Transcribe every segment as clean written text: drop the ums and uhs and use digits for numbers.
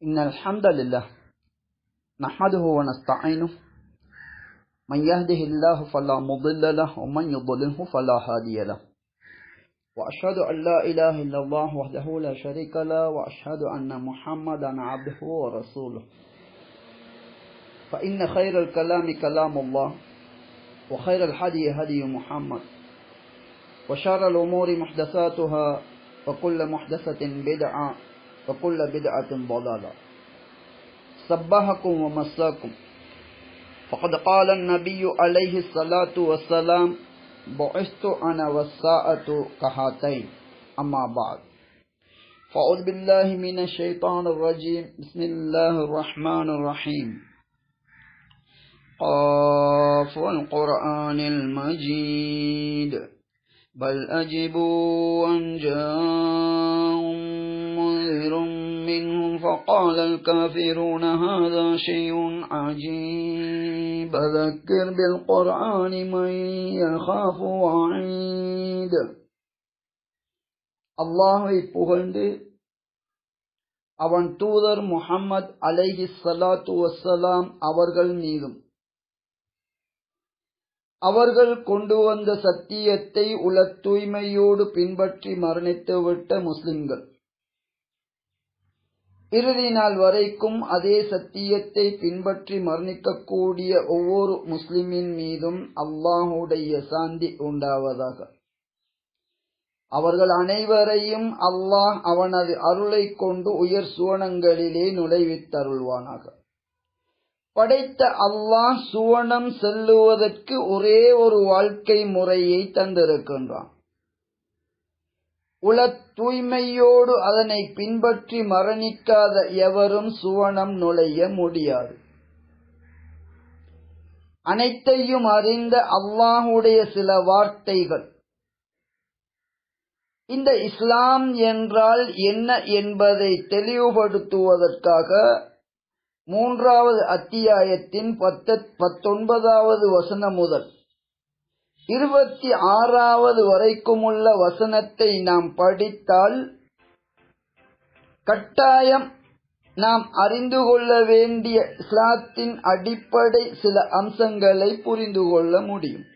إن الحمد لله نحمده ونستعينه من يهده الله فلا مضل له ومن يضلله فلا هادي له وأشهد أن لا إله إلا الله وحده لا شريك له وأشهد أن محمدا عبده ورسوله فإن خير الكلام كلام الله وخير الهدي هدي محمد وشر الأمور محدثاتها وكل محدثة بدعة وكل بدعة ضلالة صبحكم ومساكم فقد قال النبي عليه الصلاة والسلام بعثت أنا والساعة كهاتين أما بعد فأعوذ بالله من الشيطان الرجيم بسم الله الرحمن الرحيم قاف والقرآن المجيد بل أجبوا أن جاءهم منذر منهم فقال الكافرون هذا شيء عجيب فذكر بالقرآن من يخاف وعيد. அல்லாஹ்வை புகழ்ந்து அவன் தூதர் முஹம்மது அலைஹிஸ்ஸலாத்து வஸ்ஸலாம் அவர்கள் மீதும் அவர்கள் கொண்டு வந்த சத்தியத்தை உள தூய்மையோடு பின்பற்றி மரணித்துவிட்ட முஸ்லிம்கள் இறுதி நாள் வரைக்கும் அதே சத்தியத்தை பின்பற்றி மரணிக்கக்கூடிய ஒவ்வொரு முஸ்லிமின் மீதும் அல்லாஹுடைய சாந்தி உண்டாவதாக. அவர்கள் அனைவரையும் அல்லாஹ் அவனது அருளை கொண்டு உயர் சுவனங்களிலே நுழைவித்தருள்வானாக. படைத்த அல்லாஹ் சுவனம் செல்லுவதற்கு ஒரே ஒரு வாழ்க்கை முறையை தந்திருக்கின்றான். உள தூய்மையோடு அதனை பின்பற்றி மரணிக்காத எவரும் சுவனம் நுழைய முடியாது. அனைத்தையும் அறிந்த அல்லாஹுடைய சில வார்த்தைகள். இந்த இஸ்லாம் என்றால் என்ன என்பதை தெளிவுபடுத்துவதற்காக 3வது அத்தியாயத்தின் 19வது வசனம் முதல் 26வது வரைக்குமுள்ள வசனத்தை நாம் படித்தால் கட்டாயம் நாம் அறிந்து கொள்ள வேண்டிய இஸ்லாத்தின் அடிப்படை சில அம்சங்களை புரிந்து கொள்ள முடியும்.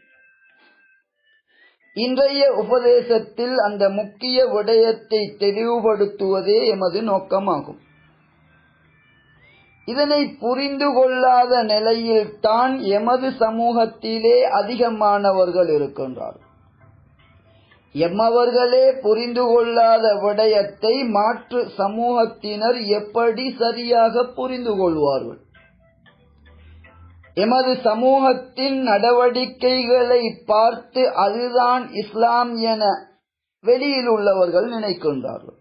இன்றைய உபதேசத்தில் அந்த முக்கிய விடயத்தை தெளிவுபடுத்துவதே எமது நோக்கமாகும். இதனை புரிந்து கொள்ளாத நிலையில் தான் எமது சமூகத்திலே அதிகமானவர்கள் இருக்கின்றார்கள். எம்மவர்களே புரிந்து கொள்ளாத விடயத்தை மாற்று சமூகத்தினர் எப்படி சரியாக புரிந்து கொள்வார்கள்? எமது சமூகத்தின் நடவடிக்கைகளை பார்த்து அதுதான் இஸ்லாம் என வெளியில் உள்ளவர்கள் நினைக்கின்றார்கள்.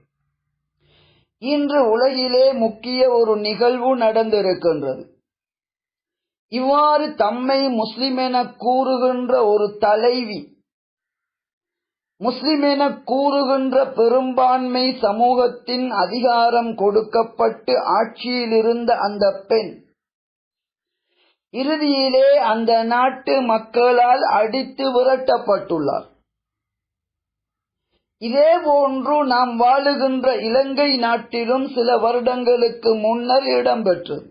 இன்று உலகிலே முக்கிய ஒரு நிகழ்வு நடந்திருக்கின்றது. இவ்வாறு தம்மை முஸ்லிம் என கூறுகின்ற ஒரு தலைவி, முஸ்லிம் என கூறுகின்ற பெரும்பான்மை சமூகத்தின் அதிகாரம் கொடுக்கப்பட்டு ஆட்சியில் இருந்த அந்த பெண் இறுதியிலே அந்த நாட்டு மக்களால் அடித்து விரட்டப்பட்டுள்ளார். இதே போன்று நாம் வாழுகின்ற இலங்கை நாட்டிலும் சில வருடங்களுக்கு முன்னர் இடம்பெற்றது.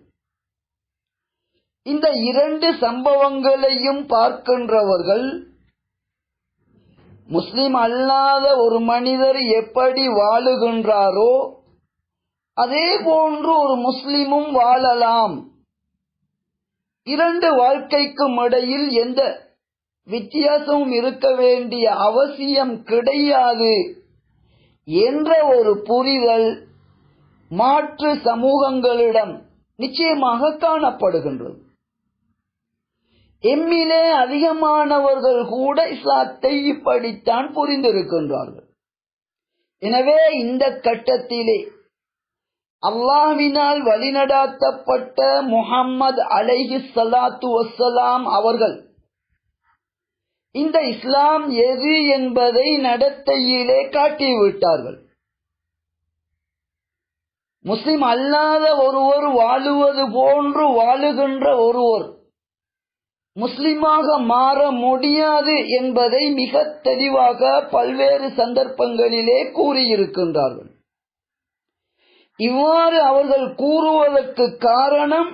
இந்த 2 சம்பவங்களையும் பார்க்கின்றவர்கள் முஸ்லிம் அல்லாத ஒரு மனிதர் எப்படி வாழுகின்றாரோ அதே போன்று ஒரு முஸ்லிமும் வாழலாம், 2 வாழ்க்கைக்கும் இடையில் எந்த வித்தியாசமும் இருக்க வேண்டிய அவசியம் கிடையாது என்ற ஒரு புரிதல் மாற்று சமூகங்களிடம் நிச்சயமாக காணப்படுகின்றது. எம்மிலே அதிகமானவர்கள் கூட இஸ்லாத்தை இப்படித்தான் புரிந்திருக்கின்றார்கள். எனவே இந்த கட்டத்திலே அல்லாஹ்வினால் வழிநடாத்தப்பட்ட முஹம்மது அலைஹிஸ்ஸலாத்து வஸ்ஸலாம் அவர்கள் இந்த இஸ்லாம் எது என்பதை நடத்தையிலே காட்டிவிட்டார்கள். முஸ்லிம் அல்லாத ஒருவர் வாழுவது போன்று வாழுகின்ற ஒருவர் முஸ்லிமாக மாற முடியாது என்பதை மிக தெளிவாக பல்வேறு சந்தர்ப்பங்களிலே கூறியிருக்கின்றார்கள். இவ்வாறு அவர்கள் கூறுவதற்கு காரணம்,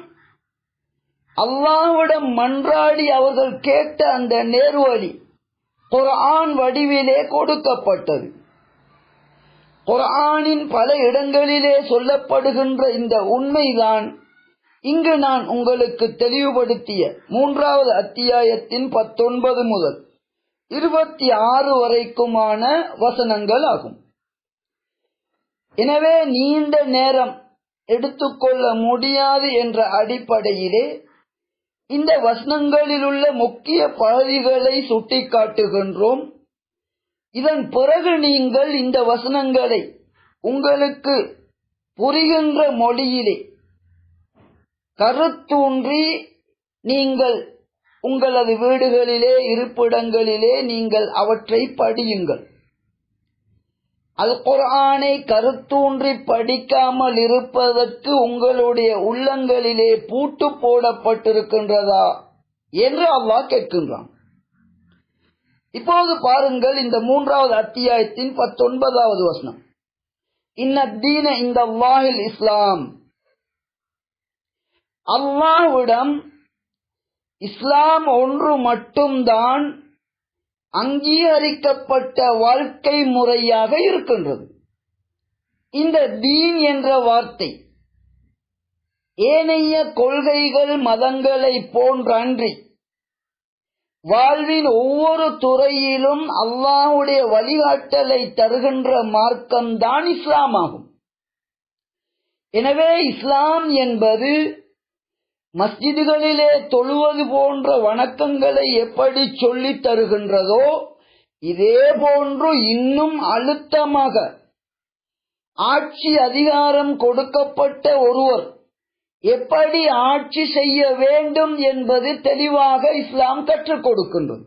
அல்லாஹ்விடம் மன்றாடி அவர்கள் கேட்ட அந்த நேர்வழி குர்ஆன் வடிவிலே கொடுக்கப்பட்டது. குர்ஆனின் பல இடங்களிலே சொல்லப்படுகின்ற இந்த உண்மைதான் இங்கு நான் உங்களுக்கு தெளிவுபடுத்திய 3வது அத்தியாயத்தின் 19 முதல் 26 வரைக்குமான வசனங்கள் ஆகும். எனவே நீண்ட நேரம் எடுத்துக்கொள்ள முடியாது என்ற அடிப்படையிலே இந்த வசனங்களில் உள்ள முக்கிய பகுதிகளை சுட்டிக்காட்டுகின்றோம். இதன் பிறகு நீங்கள் இந்த வசனங்களை உங்களுக்கு புரிகின்ற மொழியிலே கருத்தூன்றி நீங்கள் உங்களது வீடுகளிலே இருப்பிடங்களிலே நீங்கள் அவற்றை படியுங்கள். அல் குர்ஆனை கருத்தூன்றி படிக்காமல் இருப்பதற்கு உங்களுடைய உள்ளங்களிலே பூட்டு போடப்பட்டிருக்கின்றதா என்று அல்லாஹ் கேட்கின்றான். இப்போது பாருங்கள் இந்த 3வது அத்தியாயத்தின் 19வது வசனம். இன்னத்தீன இந்தல்லாஹில் இஸ்லாம். அல்லாஹ்விடம் இஸ்லாம் ஒன்று மட்டும்தான் அங்கீகரிக்கப்பட்ட வாழ்க்கை முறையாக இருக்கின்றது. இந்த தீன் என்ற வார்த்தை ஏனைய கொள்கைகள் மதங்களை போன்றன்றி வாழ்வின் ஒவ்வொரு துறையிலும் அல்லாஹ்வுடைய வழிகாட்டலை தருகின்ற மார்க்கம்தான் இஸ்லாம் ஆகும். எனவே இஸ்லாம் என்பது மஸ்ஜிதுகளிலே தொழுவது போன்ற வணக்கங்களை எப்படி சொல்லித் தருகின்றதோ இதே போன்று இன்னும் அழுத்தமாக ஆட்சி அதிகாரம் கொடுக்கப்பட்ட ஒருவர் எப்படி ஆட்சி செய்ய வேண்டும் என்பது தெளிவாக இஸ்லாம் கற்றுக் கொடுக்கின்றது.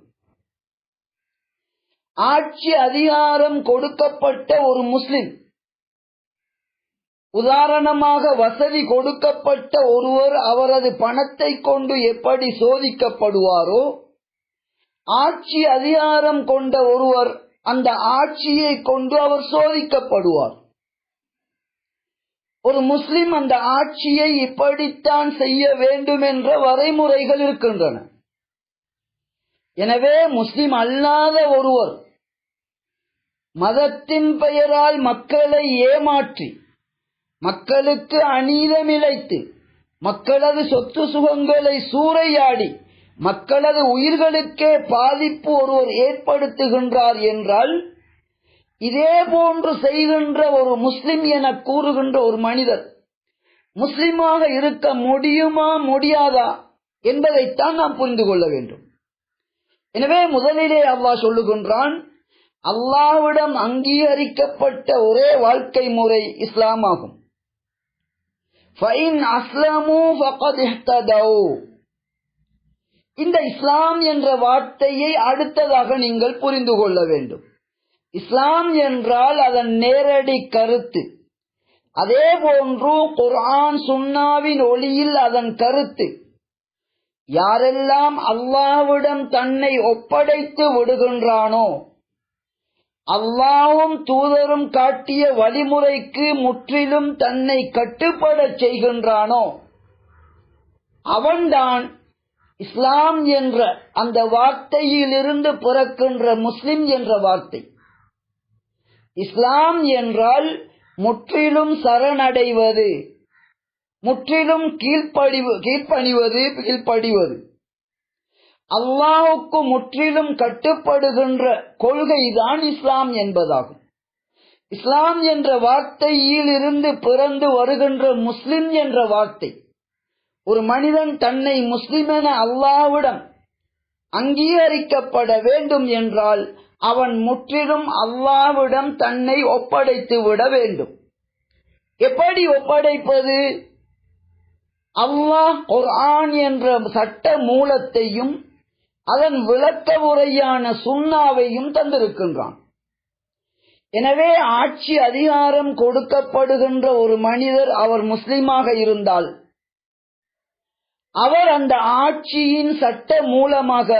ஆட்சி அதிகாரம் கொடுக்கப்பட்ட ஒரு முஸ்லிம், உதாரணமாக வசதி கொடுக்கப்பட்ட ஒருவர் அவரது பணத்தை கொண்டு எப்படி சோதிக்கப்படுவாரோ, ஆட்சி அதிகாரம் கொண்ட ஒருவர் அந்த ஆட்சியை கொண்டு அவர் சோதிக்கப்படுவார். ஒரு முஸ்லிம் அந்த ஆட்சியை இப்படித்தான் செய்ய வேண்டும் என்ற வரைமுறைகள் இருக்கின்றன. எனவே முஸ்லிம் அல்லாத ஒருவர் மதத்தின் பெயரால் மக்களை ஏமாற்றி, மக்களுக்கு அநீதமிழைத்து, மக்களது சொத்து சுகங்களை சூறையாடி, மக்களது உயிர்களுக்கே பாதிப்பு ஒருவர் ஏற்படுத்துகின்றார் என்றால், இதே போன்று செய்கின்ற ஒரு முஸ்லிம் என கூறுகின்ற ஒரு மனிதர் முஸ்லிமாக இருக்க முடியுமா முடியாதா என்பதைத்தான் நாம் புரிந்து கொள்ள வேண்டும். எனவே முதலிலே அல்லாஹ் சொல்லுகின்றான், அல்லாஹ்விடம் அங்கீகரிக்கப்பட்ட ஒரே வாழ்க்கை முறை இஸ்லாம் ஆகும். ஃபைன் அஸ்லமு ஃபகத் இஹ்ததௌ. இந்த இஸ்லாம் என்ற வார்த்தையை அடுத்ததாக நீங்கள் புரிந்து கொள்ள வேண்டும். இஸ்லாம் என்றால் அதன் நேரடி கருத்து, அதே போன்று குர்ஆன் சுன்னாவின் ஒளியில் அதன் கருத்து, யாரெல்லாம் அல்லாஹ்விடம் தன்னை ஒப்படைத்து விடுகின்றானோ, அல்லாஹ்வும் தூதரும் காட்டிய வழிமுறைக்கு முற்றிலும் தன்னை கட்டுப்படச் செய்கின்றானோ, அவன்தான் இஸ்லாம் என்ற அந்த வார்த்தையிலிருந்து பிறக்கின்ற முஸ்லிம் என்ற வார்த்தை. இஸ்லாம் என்றால் முற்றிலும் சரணடைவது, முற்றிலும் கீழ்ப்படிவது, அல்லாஹ்வுக்கு முற்றிலும் கட்டுப்படுகின்ற கொள்கைதான் இஸ்லாம் என்பதாகும். இஸ்லாம் என்ற வார்த்தையில் இருந்து பிறந்து வருகின்ற முஸ்லிம் என்ற வார்த்தை, ஒரு மனிதன் தன்னை முஸ்லிம் என அல்லாஹ்விடம் அங்கீகரிக்கப்பட வேண்டும் என்றால் அவன் முற்றிலும் அல்லாஹ்விடம் தன்னை ஒப்படைத்து விட வேண்டும். எப்படி ஒப்படைப்பது? அல்லாஹ் குர்ஆன் என்ற சட்ட மூலத்தையும் அதன் விளக்க உரையான சுன்னாவையும் தந்திருக்கின்றான். எனவே ஆட்சி அதிகாரம் கொடுக்கப்படுகின்ற ஒரு மனிதர் அவர் முஸ்லிமாக இருந்தால் அவர் அந்த ஆட்சியின் சட்ட மூலமாக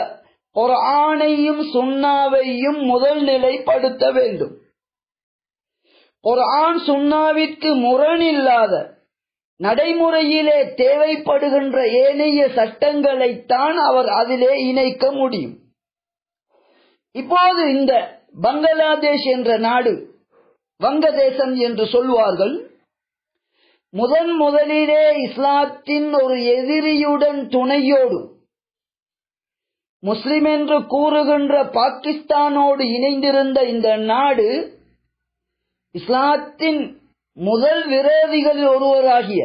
குர்ஆனையும் சுன்னாவையும் முதல் நிலைப்படுத்த வேண்டும். குர்ஆன் சுன்னாவிற்கு முரணில்லாத நடைமுறையிலே தேவைப்படுகின்ற ஏனைய சட்டங்களைத்தான் அவர் அதிலே இணைக்க முடியும். இப்போது இந்த பங்களாதேஷ் என்ற நாடு, வங்கதேசம் என்று சொல்வார்கள், முதலிலே இஸ்லாத்தின் ஒரு எதிரியுடன் துணையோடு முஸ்லிம் என்று கூறுகின்ற பாகிஸ்தானோடு இணைந்திருந்த இந்த நாடு இஸ்லாத்தின் முதல் விரோதிகளில் ஒருவராகிய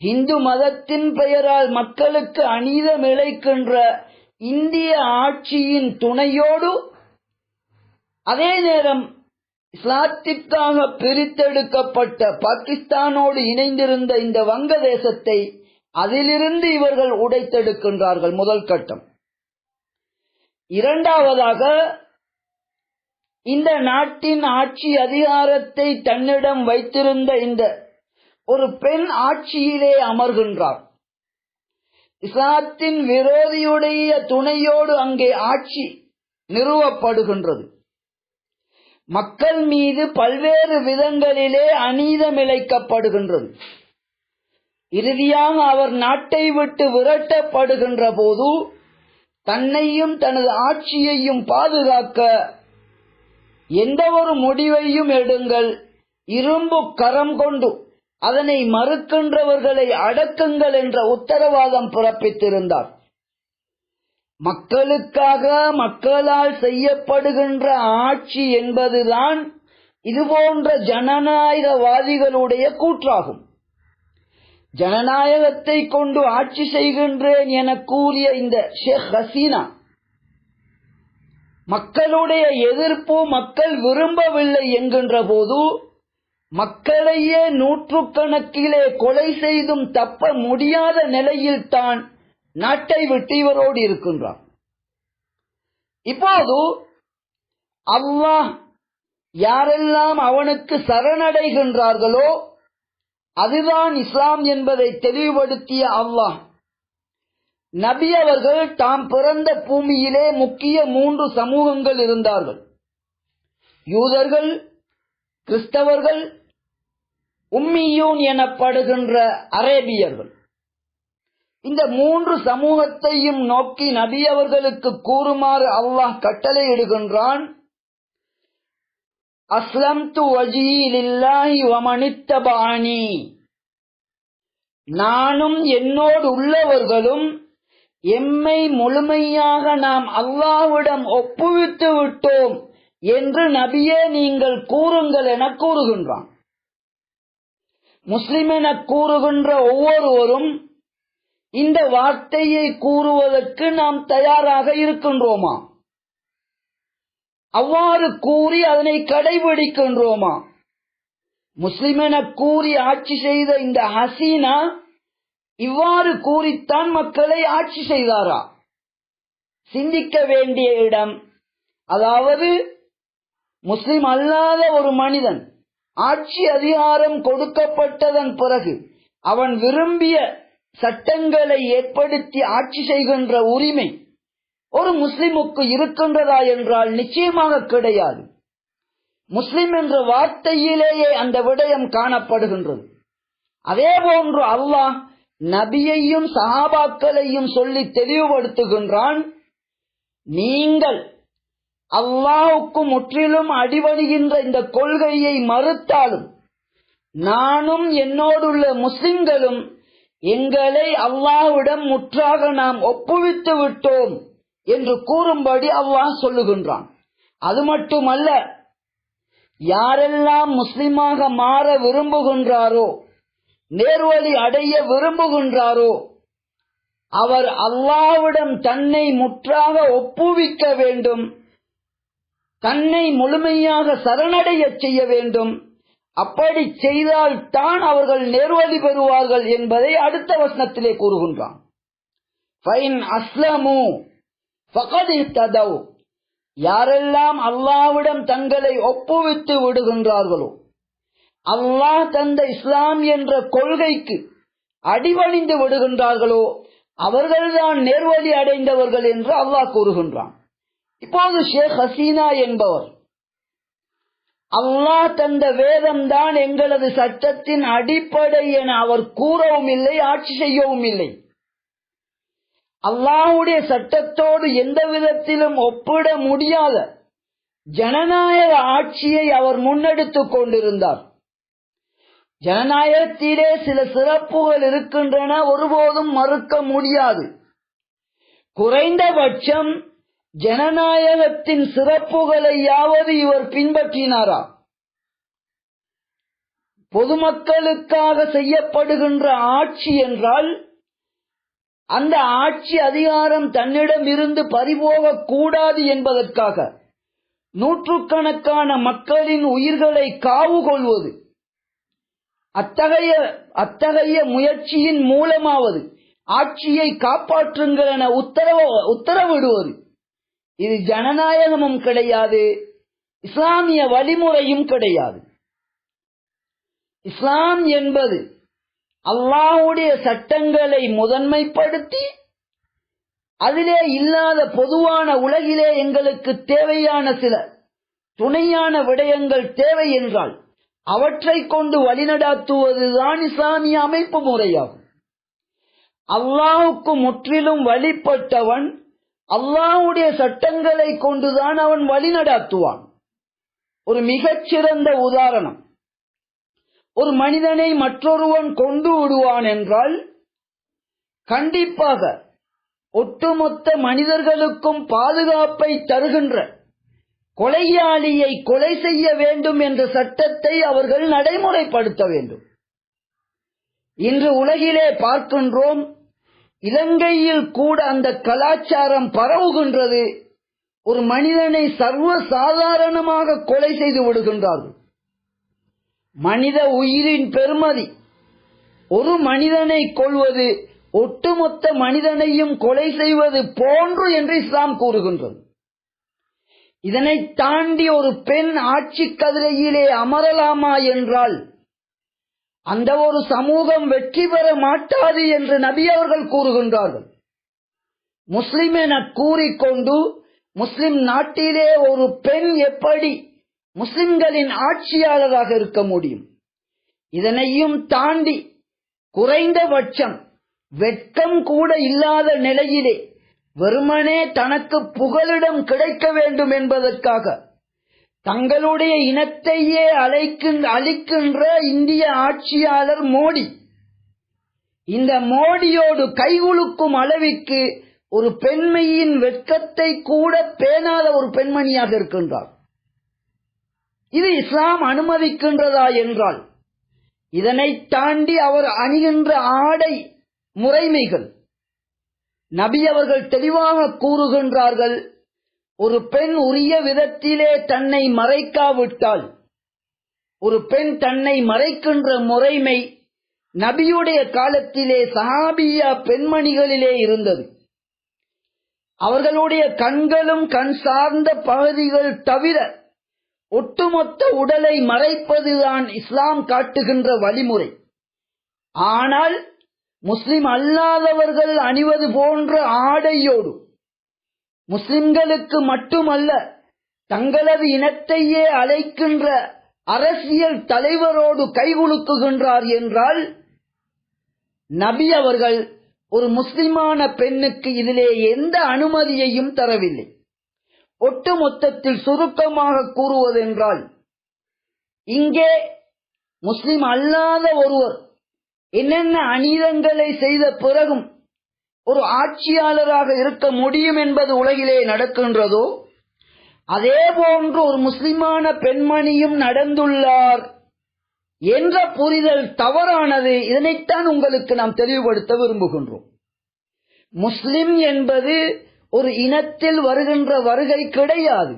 இந்து மதத்தின் பெயரால் மக்களுக்கு அநீதம் இழைக்கின்ற இந்திய ஆட்சியின் துணையோடு, அதே நேரம் இஸ்லாத்திற்காக பிரித்தெடுக்கப்பட்ட பாகிஸ்தானோடு இணைந்திருந்த இந்த வங்கதேசத்தை அதிலிருந்து இவர்கள் உடைத்தெடுக்கின்றார்கள். முதல் கட்டம். இரண்டாவதாக, இந்த நாட்டின் ஆட்சி அதிகாரத்தை தன்னிடம் வைத்திருந்த இந்த ஒரு பெண் ஆட்சியிலே அமர்கின்றார். இஸ்லாத்தின் விரோதியுடைய துணையோடு அங்கே ஆட்சி நிறுவப்படுகின்றது. மக்கள் மீது பல்வேறு விதங்களிலே அநீதம் இழைக்கப்படுகின்றது. இறுதியாக அவர் நாட்டை விட்டு விரட்டப்படுகின்ற போது தன்னையும் தனது ஆட்சியையும் பாதுகாக்க எந்த ஒரு முடிவையும் எடுங்கள், இரும்பு கரம் கொண்டு அதனை மறுக்கின்றவர்களை அடக்குங்கள் என்ற உத்தரவாதம் பிறப்பித்திருந்தார். மக்களுக்காக மக்களால் செய்யப்படுகின்ற ஆட்சி என்பதுதான் இதுபோன்ற ஜனநாயகவாதிகளுடைய கூற்றாகும். ஜனநாயகத்தை கொண்டு ஆட்சி செய்கின்றேன் என கூறிய இந்த ஷேக் ஹசீனா, மக்களுடைய எதிர்ப்பு மக்கள் விரும்பவில்லை என்கின்ற போது மக்களையே நூற்றுக்கணக்கிலே கொலை செய்தும் தப்ப முடியாத நிலையில் தான் நாட்டை விட்டு இவரோடு இருக்கின்றார். இப்போது அல்லாஹ் யாரெல்லாம் அவனுக்கு சரணடைகின்றார்களோ அதுதான் இஸ்லாம் என்பதை தெளிவுபடுத்திய அல்லாஹ், நபி அவர்கள் தாம் பிறந்த பூமியிலே முக்கிய 3 சமூகங்கள் இருந்தார்கள். யூதர்கள், கிறிஸ்தவர்கள், உம்மியூன் எனப்படுகின்ற அரேபியர்கள். இந்த 3 சமூகத்தையும் நோக்கி நபி அவர்களுக்கு கூறுமாறு அல்லாஹ் கட்டளையிடுகின்றான். அஸ்லம்து வஜ்ஹி லில்லாஹி வமனித்தபஅனி, நானும் என்னோடு உள்ளவர்களும் எம்மை முழுமையாக நாம் அல்லாஹ்விடம் ஒப்புவித்து விட்டோம் என்று நபியே நீங்கள் கூறுங்கள் என கூறுகின்றான். முஸ்லிம் என கூறுகின்ற ஒவ்வொருவரும் இந்த வார்த்தையை கூறுவதற்கு நாம் தயாராக இருக்கின்றோமா? அவ்வாறு கூறி அதனை கடைபிடிக்கின்றோமா? முஸ்லிம் என கூறி ஆட்சி செய்த இந்த ஹசீனா இவ்வாறு கூறித்தான் மக்களை ஆட்சி செய்தாரா? சிந்திக்க வேண்டிய இடம். அதாவது முஸ்லிம் அல்லாத ஒரு மனிதன் ஆட்சி அதிகாரம் கொடுக்கப்பட்டதன் பிறகு அவன் விரும்பிய சட்டங்களை ஏற்படுத்தி ஆட்சி செய்கின்ற உரிமை ஒரு முஸ்லிமுக்கு இருக்கின்றதா என்றால் நிச்சயமாக கிடையாது. முஸ்லிம் என்ற வார்த்தையிலேயே அந்த விடயம் காணப்படுகின்றது. அதே போன்று அல்லாஹ் நபியையும் சஹாபாக்களையும் சொல்லி தெளிவுபடுத்துகின்றான். நீங்கள் அல்லாஹ்வுக்கு முற்றிலும் அடிபணிகின்ற இந்த கொள்கையை மறுத்தாலும் நானும் என்னோடுள்ள முஸ்லிம்களும் எங்களை அல்லாஹ்விடம் முற்றாக நாம் ஒப்புவித்து விட்டோம் என்று கூறும்படி அல்லாஹ் சொல்லுகின்றான். அது மட்டுமல்ல, யாரெல்லாம் முஸ்லிமாக மாற விரும்புகின்றாரோ, நேர்வழி அடைய விரும்புகின்றாரோ, அவர் அல்லாஹ்விடம் தன்னை முற்றாக ஒப்புவிக்க வேண்டும், தன்னை முழுமையாக சரணடைய செய்ய வேண்டும். அப்படி செய்தால் தான் அவர்கள் நேர்வழி பெறுவார்கள் என்பதை அடுத்த வசனத்திலே கூறுகின்றான். ஃபைன் அஸ்லமு ஃபகத் இஹ்ததவ், யாரெல்லாம் அல்லாஹ்விடம் தங்களை ஒப்புவித்து விடுகின்றார்களோ, அல்லாஹ் தந்த இஸ்லாம் என்ற கொள்கைக்கு அடிபணிந்து விடுகின்றார்களோ அவர்கள்தான் நேர்வழி அடைந்தவர்கள் என்று அல்லாஹ் கூறுகின்றான். இப்போது ஷேக் ஹசீனா என்பவர் அல்லாஹ் தந்த வேதம் தான் எங்களது சட்டத்தின் அடிப்படை என அவர் கூறவும் இல்லை, ஆட்சி செய்யவும் இல்லை. அல்லாஹ்வுடைய சட்டத்தோடு எந்த விதத்திலும் ஒப்பிட முடியாத ஜனநாயக ஆட்சியை அவர் முன்னெடுத்துக் கொண்டிருந்தார். ஜனநாயகத்திலே சில சிறப்புகள் இருக்கின்றன, ஒருபோதும் மறுக்க முடியாது. குறைந்தபட்சம் ஜனநாயகத்தின் சிறப்புகளையாவது இவர் பின்பற்றினாரா? பொதுமக்களுக்காக செய்யப்படுகின்ற ஆட்சி என்றால் அந்த ஆட்சி அதிகாரம் தன்னிடம் இருந்து பறிபோகக் கூடாது என்பதற்காக நூற்றுக்கணக்கான மக்களின் உயிர்களை காவு கொள்வது, அத்தகைய முயற்சியின் மூலமாவது ஆட்சியை காப்பாற்றுங்கள் என உத்தரவிடுவது, இது ஜனநாயகமும் கிடையாது, இஸ்லாமிய வழிமுறையும் கிடையாது. இஸ்லாம் என்பது அல்லாஹ்வுடைய சட்டங்களை முதன்மைப்படுத்தி அதிலே இல்லாத பொதுவான உலகிலே எங்களுக்கு தேவையான சில துணையான விடயங்கள் தேவை என்றால் அவற்றை கொண்டு வழிநடாத்துவதுதான் இஸ்லாமிய அமைப்பு முறையாகும். அல்லாஹ்வுக்கு முற்றிலும் வழிபட்டவன் அல்லாஹ்வுடைய சட்டங்களை கொண்டுதான் அவன் வழிநடாத்துவான். ஒரு மிகச்சிறந்த உதாரணம், ஒரு மனிதனை மற்றொருவன் கொண்டு விடுவான் என்றால் கண்டிப்பாக ஒட்டுமொத்த மனிதர்களுக்கும் பாதுகாப்பை தருகின்ற கொலையாளியை கொலை செய்ய வேண்டும் என்ற சட்டத்தை அவர்கள் நடைமுறைப்படுத்த வேண்டும். இன்று உலகிலே பார்க்கின்றோம், இலங்கையில் கூட அந்த கலாச்சாரம் பரவுகின்றது. ஒரு மனிதனை சர்வ சாதாரணமாக கொலை செய்து விடுகின்றார்கள். மனித உயிரின் பெருமதி, ஒரு மனிதனை கொல்வது ஒட்டுமொத்த மனிதனையும் கொலை செய்வது போன்று என்று இஸ்லாம் கூறுகின்றது. இதனை தாண்டி ஒரு பெண் ஆட்சி கதிரையிலே அமரலாமா என்றால் அந்த ஒரு சமூகம் வெற்றி பெற மாட்டாது என்று நபி அவர்கள் கூறுகின்றார்கள். முஸ்லிம் என கூறிக்கொண்டு முஸ்லிம் நாட்டிலே ஒரு பெண் எப்படி முஸ்லிம்களின் ஆட்சியாளராக இருக்க முடியும்? இதனையும் தாண்டி குறைந்தபட்சம் வெட்கம் கூட இல்லாத நிலையிலே வெறுமனே தனக்கு புகலிடம் கிடைக்க வேண்டும் என்பதற்காக தங்களுடைய இனத்தையே அழிக்கின்ற இந்திய ஆட்சியாளர் மோடி, இந்த மோடியோடு கைகுலுக்கும் அளவிற்கு ஒரு பெண்மையின் வெட்கத்தை கூட பேணாத ஒரு பெண்மணியாக இருக்கின்றார். இது இஸ்லாம் அனுமதிக்கின்றதா என்றால் இதனை தாண்டி அவர் அணிகின்ற ஆடை முறைமைகள், நபி அவர்கள் தெளிவாக கூறுகின்றார்கள், ஒரு பெண் உரிய விதத்திலே தன்னை மறைக்காவிட்டால், ஒரு பெண் தன்னை மறைக்கின்ற முறைமை நபியுடைய காலத்திலே சஹாபியா பெண்மணிகளிலே இருந்தது. அவர்களுடைய கண்களும் கண் சார்ந்த பகுதிகள் தவிர ஒட்டுமொத்த உடலை மறைப்பதுதான் இஸ்லாம் காட்டுகின்ற வழிமுறை. ஆனால் முஸ்லிம் அல்லாதவர்கள் அணிவது போன்ற ஆடையோடு முஸ்லிம்களுக்கு மட்டுமல்ல தங்களது இனத்தையே அழைக்கின்ற அரசியல் தலைவரோடு கைகுலுக்குகின்றார் என்றால் நபி அவர்கள் ஒரு முஸ்லிமான பெண்ணுக்கு இதிலே எந்த அனுமதியையும் தரவில்லை. ஒட்டுமொத்தத்தில் சுருக்கமாக கூறுவதென்றால் இங்கே முஸ்லிம் அல்லாத ஒருவர் என்னென்ன அநீதங்களை செய்த பிறகும் ஒரு ஆட்சியாளராக இருக்க முடியும் என்பது உலகிலே நடக்கின்றதோ அதே போன்று ஒரு முஸ்லிமான பெண்மணியும் நடந்துள்ளார் என்ற புரிதல் தவறானது. இதனைத்தான் உங்களுக்கு நாம் தெளிவுபடுத்த விரும்புகின்றோம். முஸ்லிம் என்பது ஒரு இனத்தில் வருகின்ற வருகை கிடையாது.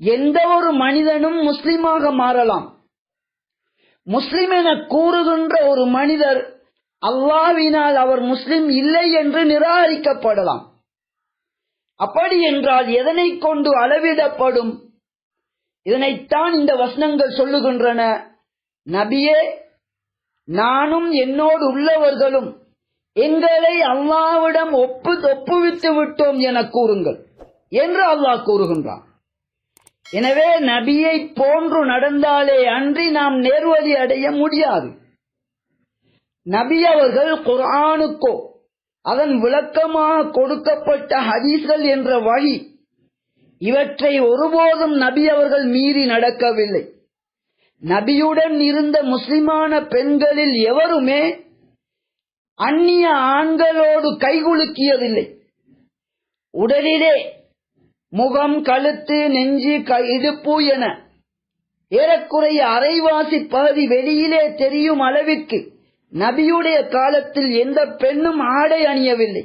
எந்த ஒரு மனிதனும் முஸ்லிமாக மாறலாம். முஸ்லிம் என கூறுகின்ற ஒரு மனிதர் அல்லாஹ்வினால் அவர் முஸ்லிம் இல்லை என்று நிராகரிக்கப்படலாம். அப்படி என்றால் எதனை கொண்டு அளவிடப்படும்? இதனைத்தான் இந்த வசனங்கள் சொல்லுகின்றன. நபியே, நானும் என்னோடு உள்ளவர்களும் எங்களை அல்லாஹ்விடம் ஒப்புவித்து விட்டோம் என கூறுங்கள் என்று அல்லாஹ் கூறுகின்றான். எனவே நபியை போன்று நடந்தாலே அன்றி நாம் நேர்வழி அடைய முடியாது. நபி அவர்கள் குர்ஆனுக்கோ அதன் விளக்கமாக கொடுக்கப்பட்ட ஹதீஸ்கள் என்ற வழி இவற்றை ஒருபோதும் நபி அவர்கள் மீறி நடக்கவில்லை. நபியுடன் இருந்த முஸ்லிமான பெண்களில் எவருமே அந்நிய ஆண்களோடு கைகுலுக்கியதில்லை. உடலிலே முகம், கழுத்து, நெஞ்சு, இடுப்பு என ஏறக்குறைய அரைவாசி பகுதி வெளியிலே தெரியும் அளவிற்கு நபியுடைய காலத்தில் எந்த பெண்ணும் ஆடை அணியவில்லை.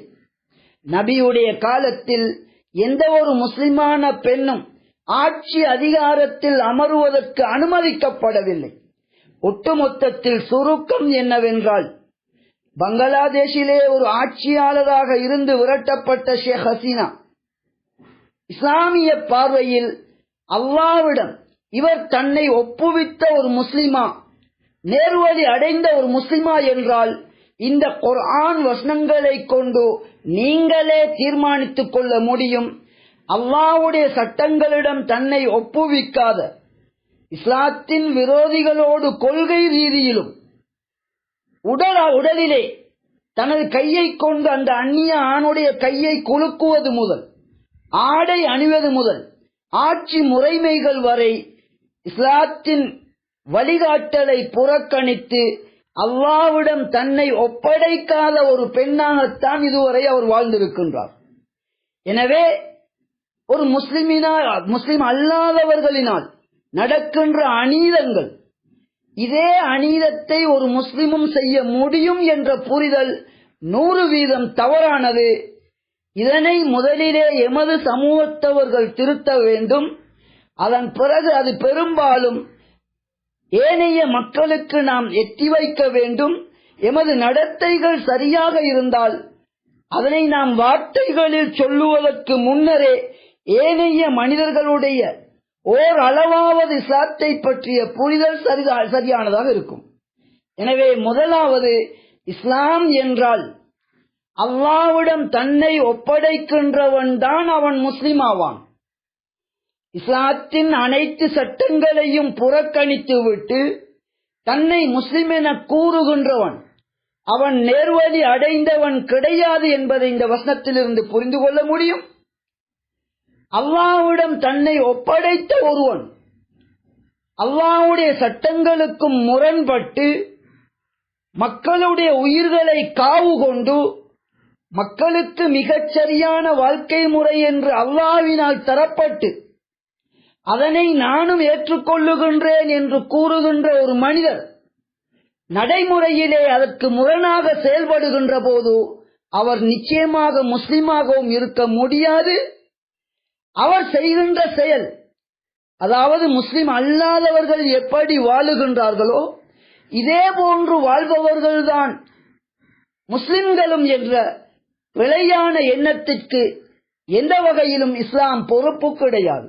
நபியுடைய காலத்தில் எந்த ஒரு முஸ்லிமான பெண்ணும் ஆட்சி அதிகாரத்தில் அமருவதற்கு அனுமதிக்கப்படவில்லை. ஒட்டுமொத்தத்தில் சுருக்கம் என்னவென்றால், பங்களாதேஷிலே ஒரு ஆட்சியாளராக இருந்து விரட்டப்பட்ட ஷேக் ஹசீனா இஸ்லாமிய பார்வையில் அல்லாஹ்விடம் இவர் தன்னை ஒப்புவித்த ஒரு முஸ்லிமா, நேர்வழி அடைந்த ஒரு முஸ்லிமா என்றால் இந்த குர்ஆன் வசனங்களை கொண்டு நீங்களே தீர்மானித்துக் கொள்ள முடியும். அல்லாஹ்வுடைய சட்டங்களிடம் தன்னை ஒப்புவிக்காத இஸ்லாத்தின் விரோதிகளோடு கொள்கை ரீதியிலும் உடலிலே தனது கையை கொண்டு அந்த அந்நிய ஆணுடைய கையை குலுக்குவது முதல், ஆடை அணிவது முதல், ஆட்சி முறைமைகள் வரை இஸ்லாத்தின் வழிகாட்டலை புறக்கணித்து அல்லாஹ்விடம் தன்னை ஒப்படைக்காத ஒரு பெண்ணாகத்தான் இதுவரை அவர் வாழ்ந்திருக்கின்றார். எனவே ஒரு முஸ்லிம் அல்லாதவர்களினால் நடக்கின்ற அநீதங்கள், இதே அநீதத்தை ஒரு முஸ்லிமும் செய்ய முடியும் என்ற புரிதல் 100% தவறானது. இதனை முதலிலே எமது சமூகத்தவர்கள் திருத்த வேண்டும். அதன் பிறகு அது பெரும்பாலும் ஏனைய மக்களுக்கு நாம் எட்டி வைக்க வேண்டும். எமது நடத்தைகள் சரியாக இருந்தால் அதனை நாம் வார்த்தைகளில் சொல்லுவதற்கு முன்னரே ஏனைய மனிதர்களுடைய ஓர் அளவாவது இஸ்லாத்தை பற்றிய புரிதல் சரியானதாக இருக்கும். எனவே முதலாவது, இஸ்லாம் என்றால் அல்லாஹ்விடம் தன்னை ஒப்படைக்கின்றவன் தான் அவன் முஸ்லிம் ஆவான். இஸ்லாத்தின் அனைத்து சட்டங்களையும் புறக்கணித்துவிட்டு தன்னை முஸ்லிம் என கூறுகின்றவன் அவன் நேர்வழி அடைந்தவன் கிடையாது என்பதை இந்த வசனத்திலிருந்து புரிந்து கொள்ள முடியும். அல்லாஹ்விடம் தன்னை ஒப்படைத்த ஒருவன் அல்லாஹ்வுடைய சட்டங்களுக்கும் முரண்பட்டு மக்களுடைய உயிர்களை காவு கொண்டு மக்களுக்கு மிகச் சரியான வாழ்க்கை முறை என்று அல்லாஹ்வினால் தரப்பட்டு அதனை நானும் ஏற்றுக்கொள்ளுகின்றேன் என்று கூறுகின்ற ஒரு மனிதர் நடைமுறையிலே அதற்கு முரணாக செயல்படுகின்ற போது அவர் நிச்சயமாக முஸ்லிமாகவும் இருக்க முடியாது. அவர் செய்கின்ற செயல், அதாவது முஸ்லிம் அல்லாதவர்கள் எப்படி வாழுகின்றார்களோ இதே போன்று வாழ்பவர்கள்தான் முஸ்லிம்களும் என்ற பிழையான எண்ணத்திற்கு எந்த வகையிலும் இஸ்லாம் பொறுப்பு கிடையாது.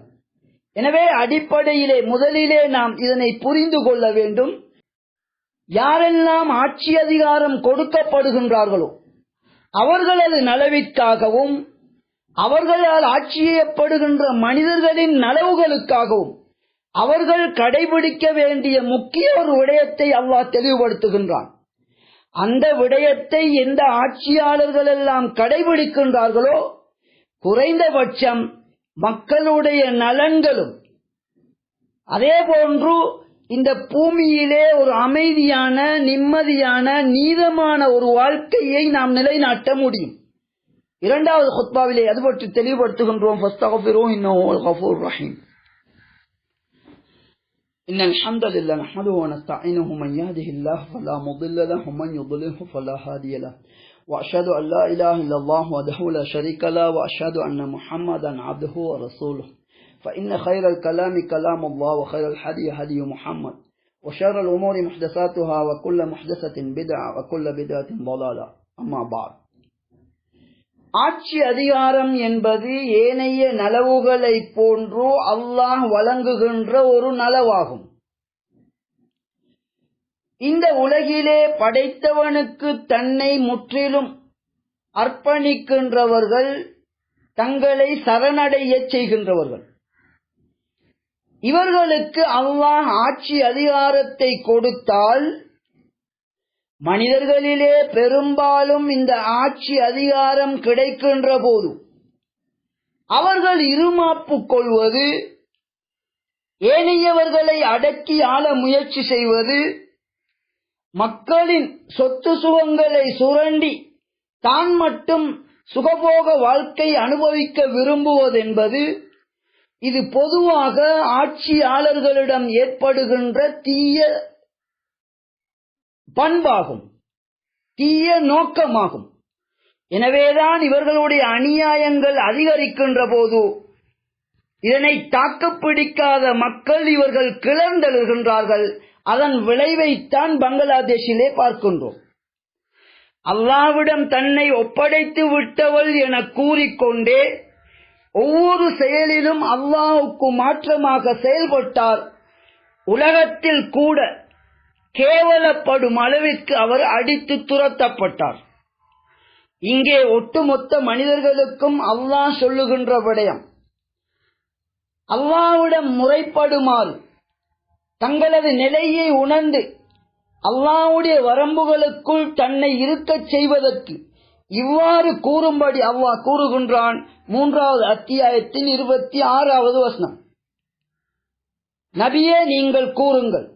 எனவே அடிப்படையிலே முதலிலே நாம் இதனை புரிந்து கொள்ள வேண்டும். யாரெல்லாம் ஆட்சி அதிகாரம் கொடுக்கப்படுகின்றார்களோ அவர்களது நலவிற்காகவும் அவர்களால் ஆட்சி செய்யப்படுகின்ற மனிதர்களின் நலவுகளுக்காகவும் அவர்கள் கடைபிடிக்க வேண்டிய முக்கிய ஒரு விடயத்தை அல்லாஹ் தெளிவுபடுத்துகின்றான். அந்த விடயத்தை எந்த ஆட்சியாளர்கள் எல்லாம் கடைபிடிக்கின்றார்களோ குறைந்தபட்சம் மக்களுடைய நலன்களும் அதே போன்று இந்த பூமியிலே ஒரு அமைதியான, நிம்மதியான, நீதமான ஒரு வாழ்க்கையை நாம் நிலைநாட்ட முடியும். இரண்டாவது குத்பாவிலே அது பற்றி தெளிவுபடுத்துகின்றோம். ஃபஸ்தக்ஃபிரூஹு இன்னஹு ஹுவல் கஃபூர் ரஹீம். இன்னல் ஹம்தலில்லாஹி நஹ்மதுஹு வ நஸ்தஈனுஹு மன் யஹ்திஹில்லாஹு ஃபலா முضل லஹு வ மன் யுضللஹு ஃபலா ஹாதிய லஹு வ அஷ்ஹது அன் லா இலாஹா இல்லல்லாஹு வஹ்தஹு லா ஷரீக லஹு வ அஷ்ஹது அன்ன முஹம்மதன் அப்துஹு வ ரசூலுஹு فإن خير الكلام كلام الله وخير الهدي هدي محمد وشر الأمور محدثاتها وكل محدثة بدعة وكل بدعة ضلالة. أما بعد. ஆட்சி அதிகாரம் என்பது ஏனைய நலவுகளை போன்று அல்லாஹ் வழங்குகின்ற ஒரு நலவாகும். இந்த உலகிலே படைத்தவனுக்கு தன்னை முற்றிலும் அர்ப்பணிக்கின்றவர்கள், தங்களை சரணடைய செய்கின்றவர்கள். இவர்களுக்கு அல்லாஹ் ஆட்சி அதிகாரத்தை கொடுத்தால் மனிதர்களிலே பெரும்பாலும் இந்த ஆட்சி அதிகாரம் கிடைக்கின்ற போது அவர்கள் இருமாப்பு கொள்வது, ஏனையவர்களை அடக்கி ஆள முயற்சி செய்வது, மக்களின் சொத்து சுகங்களை சுரண்டி தான் மட்டும் சுகபோக வாழ்க்கை அனுபவிக்க விரும்புவதென்பது இது பொதுவாக ஆட்சியாளர்களிடம் ஏற்படுகின்ற தீய பண்பாகும், தீய நோக்கமாகும். எனவேதான் இவர்களுடைய அநியாயங்கள் அதிகரிக்கின்ற போது இதனை தாக்குப்பிடிக்காத மக்கள் இவர்கள் கிளர்ந்தெழுகின்றார்கள். அதன் விளைவைத்தான் பங்களாதேஷிலே பார்க்கின்றோம். அல்லாஹ்விடம் தன்னை ஒப்படைத்து விட்டவள் என கூறிக்கொண்டே ஒவ்வொரு செயலிலும் அல்லாஹ்வுக்கு மாற்றமாக செயல்பட்டார். உலகத்தில் கூட கேவலப்படும் அளவிற்கு அவர் அடித்து துரத்தப்பட்டார். இங்கே ஒட்டுமொத்த மனிதர்களுக்கும் அல்லாஹ் சொல்லுகின்ற விடயம், அல்லாஹ்விடம் முறைப்படுமாறு தங்களது நிலையை உணர்ந்து அல்லாஹ்வுடைய வரம்புகளுக்குள் தன்னை இருக்கச் செய்வதற்கு இவ்வாறு கூறும்படி அல்லாஹ் கூறுகின்றான். 3வது அத்தியாயத்தின் 26வது வசனம். நபியே, நீங்கள் கூறுங்கள்,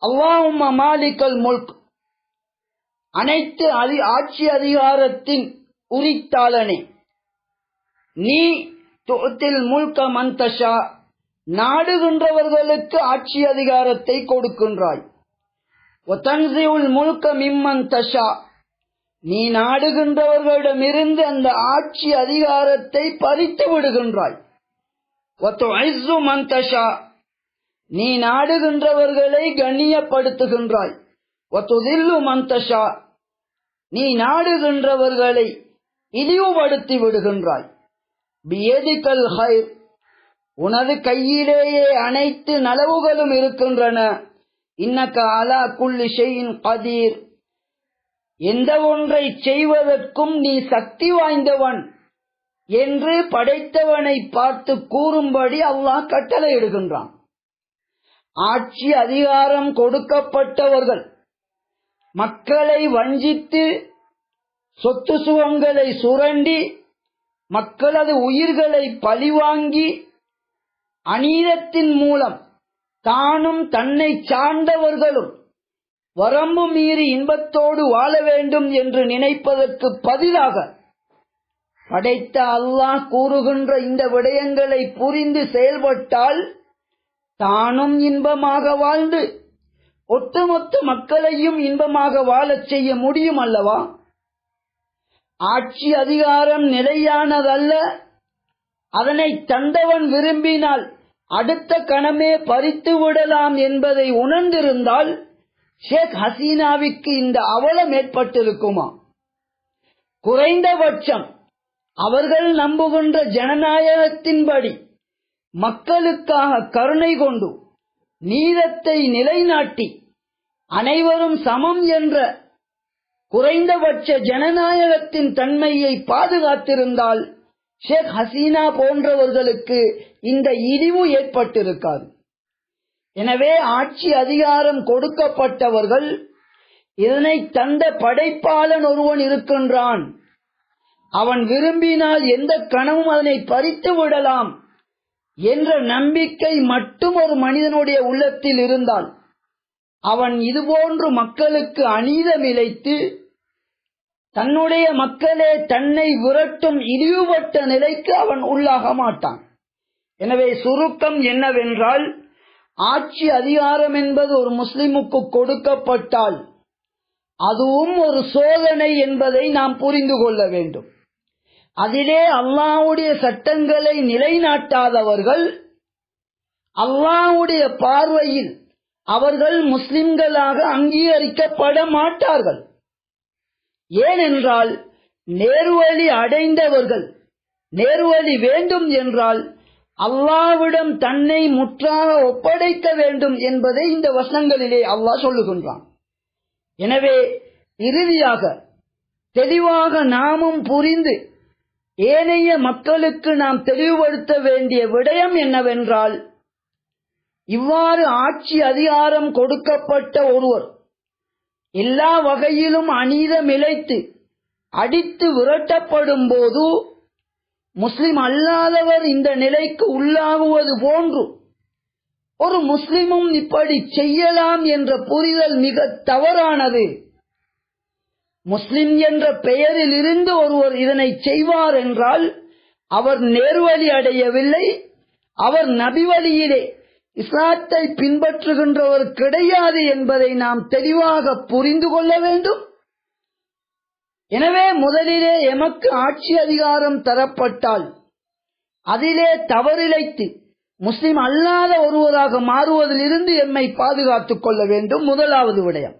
அல்லாஹும்ம மாலிகல் முல்க், அனைத்து ஆட்சி அதிகாரத்தின் உரித்தாளனே, நீ துஅத்தில் முல்க மன் தஷா, நாடுகின்றவர்களுக்கு ஆட்சி அதிகாரத்தை கொடுக்கின்றாய். வதன்ஸிஉல் முல்க மிம்மன் தஷா, நீ நாடுகின்றவர்களிடமிருந்து அந்த ஆட்சி அதிகாரத்தை பறித்து விடுகின்றாய். வதுஇஸ்ஸு மன் தஷா, நீ நாடுகின்றவர்களை கண்ணியப்படுத்துகின்றாய். வதுதில்லு மன் தஷா, நீ நாடுகின்றவர்களை இழிவுபடுத்தி விடுகின்றாய். பியதிகல் ஹைர், உனது கையிலேயே அனைத்து நலவுகளும் இருக்கின்றன. இன்னக அலா குல்லி ஷைஇன் கதீர், எந்த ஒன்றை செய்வதற்கும் நீ சக்தி வாய்ந்தவன் என்று படைத்தவனை பார்த்து கூறும்படி அல்லாஹ் கட்டளையிடுகின்றான். ஆட்சி அதிகாரம் கொடுக்கப்பட்டவர்கள் மக்களை வஞ்சித்து சொத்து சுகங்களை சுரண்டி மக்களது உயிர்களை பழிவாங்கி அநீதத்தின் மூலம் தானும் தன்னை சார்ந்தவர்களும் வரம்பு மீறி இன்பத்தோடு வாழ வேண்டும் என்று நினைப்பதற்கு பதிலாக படைத்த அல்லாஹ் கூறுகின்ற இந்த விடயங்களை புரிந்து செயல்பட்டால் தானும் இன்பமாக வாழ்ந்து ஒட்டுமொத்த மக்களையும் இன்பமாக வாழச் செய்ய முடியும் அல்லவா? ஆட்சி அதிகாரம் நிலையானதல்ல, அதனை தந்தவன் விரும்பினால் அடுத்த கணமே பறித்து விடலாம் என்பதை உணர்ந்திருந்தால் ஷேக் ஹசீனாவுக்கு இந்த அவலம் ஏற்பட்டிருக்குமா? குறைந்தபட்சம் அவர்கள் நம்புகின்ற ஜனநாயகத்தின்படி மக்களுக்காக கருணை கொண்டு நீதத்தை நிலைநாட்டி அனைவரும் சமம் என்ற குறைந்தபட்ச ஜனநாயகத்தின் தன்மையை பாதுகாத்திருந்தால் ஷேக் ஹசீனா போன்றவர்களுக்கு இந்த இழிவு ஏற்பட்டிருக்காது. எனவே ஆட்சி அதிகாரம் கொடுக்கப்பட்டவர்கள் இதனை தந்த படைப்பாளன் ஒருவன் இருக்கின்றான், அவன் விரும்பினால் எந்த கணமும் அதனை பறித்து விடலாம் என்ற நம்பிக்கை மட்டும் ஒரு மனிதனுடைய உள்ளத்தில் இருந்தால் அவன் இதுபோன்று மக்களுக்கு அநீதம் இழைத்து தன்னுடைய மக்களே தன்னை விரட்டும் இழிவுபட்ட நிலைக்கு அவன் உள்ளாக மாட்டான். எனவே சுருக்கம் என்னவென்றால், ஆட்சி அதிகாரம் என்பது ஒரு முஸ்லிமுக்கு கொடுக்கப்பட்டால் அதுவும் ஒரு சோதனை என்பதை நாம் புரிந்து கொள்ள வேண்டும். அதிலே அல்லாஹ்வுடைய சட்டங்களை நிலைநாட்டாதவர்கள் அல்லாஹ்வுடைய பார்வையில் அவர்கள் முஸ்லிம்களாக அங்கீகரிக்கப்பட மாட்டார்கள். ஏனென்றால் நேர்வழி அடைந்தவர்கள் நேர்வழி வேண்டும் என்றால் அல்லாஹ்விடம் தன்னை முற்றாக ஒப்படைக்க வேண்டும் என்பதை இந்த வசனங்களிலே அல்லாஹ் சொல்லுகின்றான். எனவே இறுதியாக தெளிவாக நாமும் புரிந்து ஏனைய மக்களுக்கு நாம் தெளிவுபடுத்த வேண்டிய விடயம் என்னவென்றால், இவ்வாறு ஆட்சி அதிகாரம் கொடுக்கப்பட்ட ஒருவர் எல்லா வகையிலும் அநீதம் இழைத்து அடித்து விரட்டப்படும் போது முஸ்லிம் அல்லாதவர் இந்த நிலைக்கு உள்ளாகுவது போன்று ஒரு முஸ்லிமும் இப்படி செய்யலாம் என்ற புரிதல் மிக தவறானது. முஸ்லிம் என்ற பெயரில் இருந்து ஒருவர் இதனை செய்வார் என்றால் அவர் நேர்வழி அடையவில்லை, அவர் நபி வழியிலே இஸ்லாத்தை பின்பற்றுகின்றவர் கிடையாது என்பதை நாம் தெளிவாக புரிந்து கொள்ள வேண்டும். எனவே முதலிலே எமக்கு ஆட்சி அதிகாரம் தரப்பட்டால் அதிலே தவறிழைத்து முஸ்லிம் அல்லாத ஒருவராக மாறுவதிலிருந்து எம்மை பாதுகாத்துக் கொள்ள வேண்டும். முதலாவது விடயம்.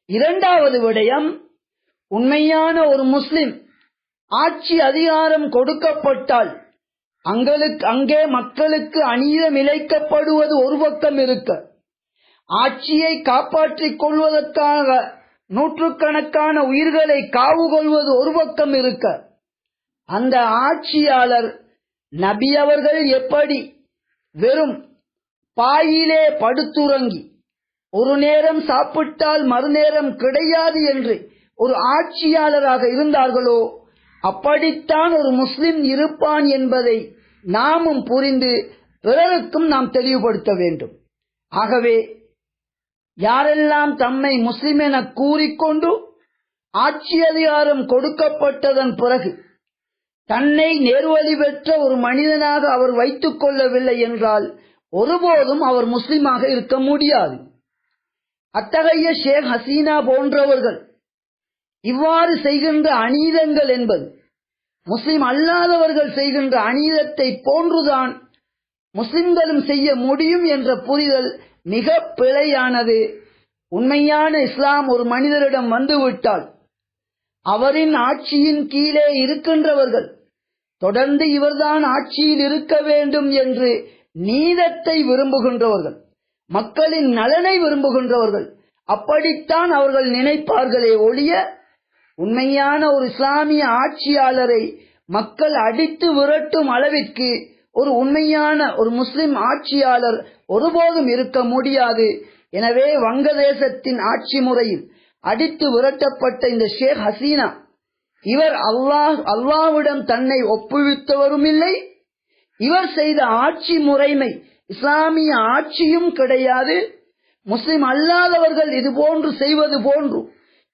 இரண்டாவது விடயம், உண்மையான ஒரு முஸ்லிம் ஆட்சி அதிகாரம் கொடுக்கப்பட்டால் அங்கே மக்களுக்கு அநீதம் இழைக்கப்படுவது ஒரு பக்கம் இருக்க, ஆட்சியை காப்பாற்றிக் கொள்வதற்காக நூற்றுக்கணக்கான உயிர்களை காவு கொள்வது ஒரு பக்கம் இருக்க, அந்த ஆட்சியாளர் நபி அவர்கள் எப்படி வெறும் பாயிலே படுத்துறங்கி ஒரு நேரம் சாப்பிட்டால் மறுநேரம் கிடையாது என்று ஒரு ஆட்சியாளராக இருந்தார்களோ அப்படித்தான் ஒரு முஸ்லிம் இருப்பான் என்பதை நாமும் புரிந்து பிறருக்கும் நாம் தெளிவுபடுத்த வேண்டும். ஆகவே யாரெல்லாம் தம்மை முஸ்லிம் என கூறிக்கொண்டு ஆட்சி அதிகாரம் கொடுக்கப்பட்டதன் பிறகு தன்னை நேர்வழி பெற்ற ஒரு மனிதனாக அவர் வைத்துக் கொள்ளவில்லை என்றால் ஒருபோதும் அவர் முஸ்லிமாக இருக்க முடியாது. அத்தகைய ஷேக் ஹசீனா போன்றவர்கள் இவ்வாறு செய்கின்ற அநீதங்கள் என்பது முஸ்லிம் அல்லாதவர்கள் செய்கின்ற அநீதத்தை போன்றுதான் முஸ்லிம்களும் செய்ய முடியும் என்ற புரிதல் மிக பிழையானது. உண்மையான இஸ்லாம் ஒரு மனிதரிடம் வந்துவிட்டால் அவரின் ஆட்சியின் கீழே இருக்கின்றவர்கள் தொடர்ந்து இவர்தான் ஆட்சியில் இருக்க வேண்டும் என்று நீதத்தை விரும்புகின்றவர்கள், மக்களின் நலனை விரும்புகின்றவர்கள், அப்படித்தான் அவர்கள் நினைப்பார்களே ஒழிய உண்மையான ஒரு இஸ்லாமிய ஆட்சியாளரை மக்கள் அடித்து விரட்டும் அளவிற்கு ஒரு உண்மையான ஒரு முஸ்லிம் ஆட்சியாளர் ஒருபோதும் இருக்க முடியாது. எனவே வங்கதேசத்தின் ஆட்சி முறையில் அடித்து விரட்டப்பட்ட இந்த ஷேக் ஹசீனா இவர் அல்லாஹ்விடம் தன்னை ஒப்புவித்தவரும் இல்லை, இவர் செய்த ஆட்சி முறைமை இஸ்லாமிய ஆட்சியும் கிடையாது. முஸ்லிம் அல்லாதவர்கள் இது போன்று செய்வது போன்று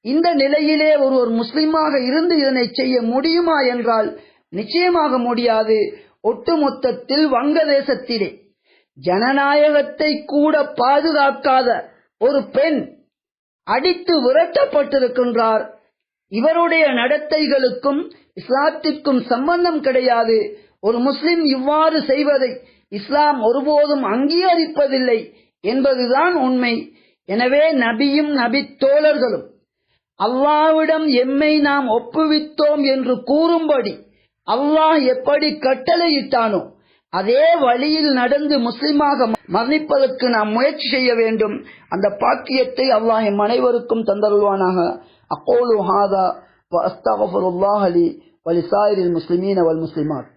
இந்த நிலையிலே ஒருவர் முஸ்லிமாக இருந்து இதனை செய்ய முடியுமா என்றால் நிச்சயமாக முடியாது. ஒட்டுமொத்தத்தில் வங்கதேசத்திலே ஜனநாயகத்தை கூட பாதுகாக்காத ஒரு பெண் அடித்து விரட்டப்பட்டிருக்கின்றார். இவருடைய நடத்தைகளுக்கும் இஸ்லாத்திற்கும் சம்பந்தம் கிடையாது. ஒரு முஸ்லிம் இவ்வாறு செய்வதை இஸ்லாம் ஒருபோதும் அங்கீகரிப்பதில்லை என்பதுதான் உண்மை. எனவே நபியும் நபி தோழர்களும் அல்லாஹ்விடம் எம்மை நாம் ஒப்புவித்தோம் என்று கூறும்படி அல்லாஹ் எப்படி கட்டளையிட்டானோ அதே வழியில் நடந்து முஸ்லிமாக மரணிப்பதற்கு நாம் முயற்சி செய்ய வேண்டும். அந்த பாக்கியத்தை அல்லாஹ் எம் அனைவருக்கும் தந்தருள்வானாக. அகூலு ஹாதா வ அஸ்தக்ஃபிருல்லாஹ் லி வ லிசாயிரில் முஸ்லிமீன வல் முஸ்லிமாத்.